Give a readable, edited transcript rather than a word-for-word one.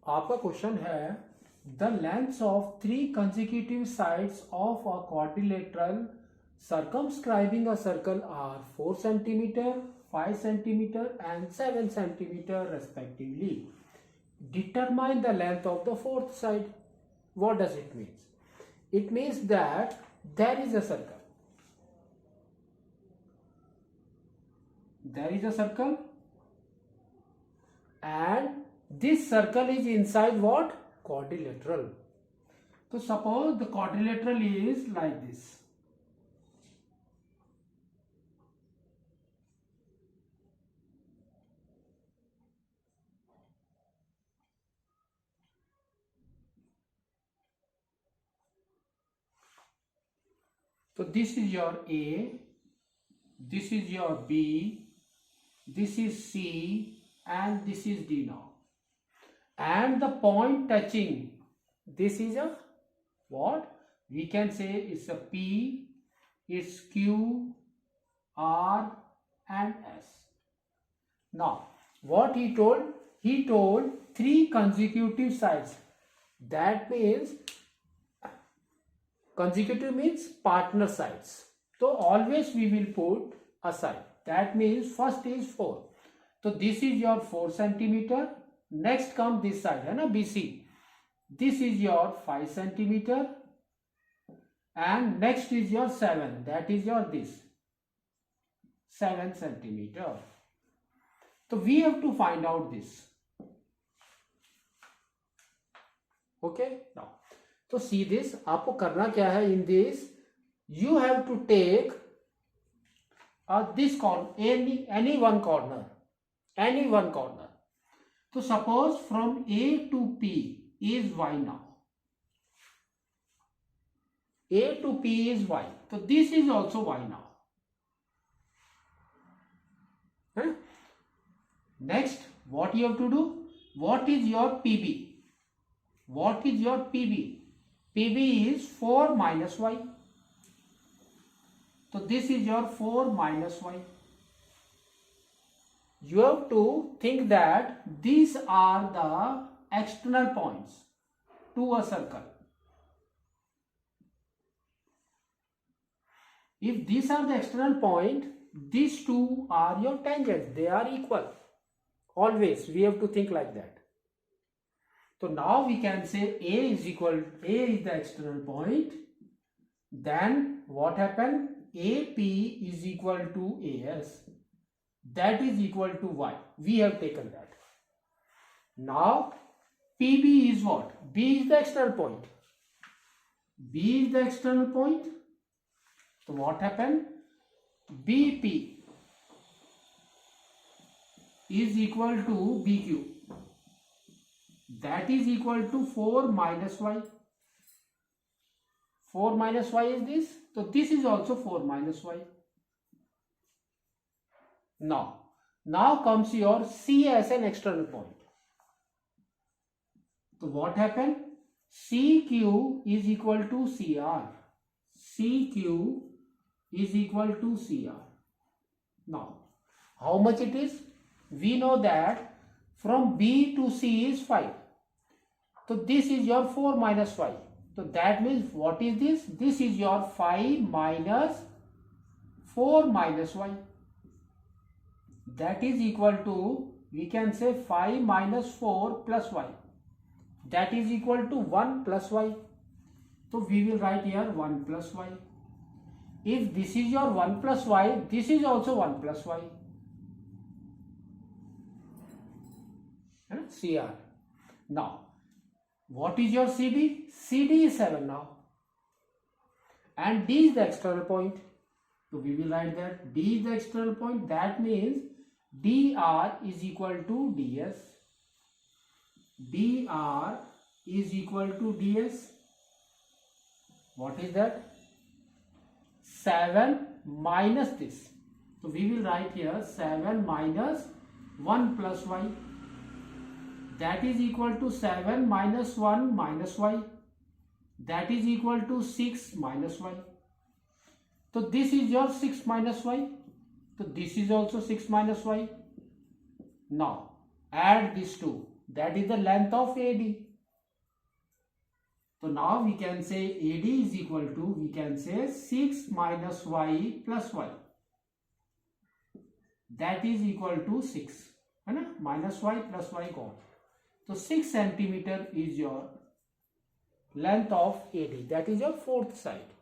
आपका क्वेश्चन है the lengths of 3 consecutive sides of a quadrilateral circumscribing a circle are 4 centimeter, 5 centimeter and 7 centimeter respectively. Determine the length of the fourth side. What does it mean? It means that there is a circle. There is a circle and this circle is inside what? Quadrilateral. So suppose the quadrilateral is like this. So this is your A, this is your B, this is C and this is D now. And the point touching, this is a what? We can say it's a P, it's Q, R and S. Now what he told? He told 3 consecutive sides. That means consecutive means partner sides. So always we will put a side. That means first is 4. So this is your 4 centimeter. Next comes this side, है ना, BC. This is your 5 centimeter. And next is your 7. That is your this 7 centimeter. So we have to find out this. Okay. Now. So see this, आपको करना क्या है in this, you have to take this corner, any one corner. So suppose from A to P is Y now. A to P is Y. So this is also Y now. Huh? Next, what you have to do? What is your PB? What is your PB? PB is 4 minus Y. So this is your 4 minus Y. You have to think that these are the external points to a circle. If these are the external point, these two are your tangents. They are equal. Always we have to think like that. So now we can say A is the external point. Then what happened? AP is equal to AS. That is equal to Y. We have taken that. Now PB is what? B is the external point. B is the external point. So what happened? BP is equal to BQ. That is equal to 4 minus Y. 4 minus Y is this. So this is also 4 minus Y. Now comes your C as an external point. So what happened? CQ is equal to CR. CQ is equal to CR. Now, how much it is? We know that from B to C is 5. So this is your 4 minus 5. So that means what is this? This is your 5 minus 4 minus Y. That is equal to, we can say 5 minus 4 plus Y. That is equal to 1 plus Y. So we will write here 1 plus Y. If this is your 1 plus Y, this is also 1 plus Y. CR. Now, what is your CD? CD is 7 now. And D is the external point. So we will write that D is the external point. That means DR is equal to DS. DR is equal to DS. What is that? 7 minus this. So we will write here 7 minus 1 plus Y. That is equal to 7 minus 1 minus Y. That is equal to 6 minus Y. So this is your 6 minus Y. So this is also 6 minus Y. Now add these two. that is the length of AD. So now we can say AD is equal to, we can say 6 minus y plus y. That is equal to 6. है ना, minus y plus y gone. So 6 centimeter is your length of AD. That is your fourth side.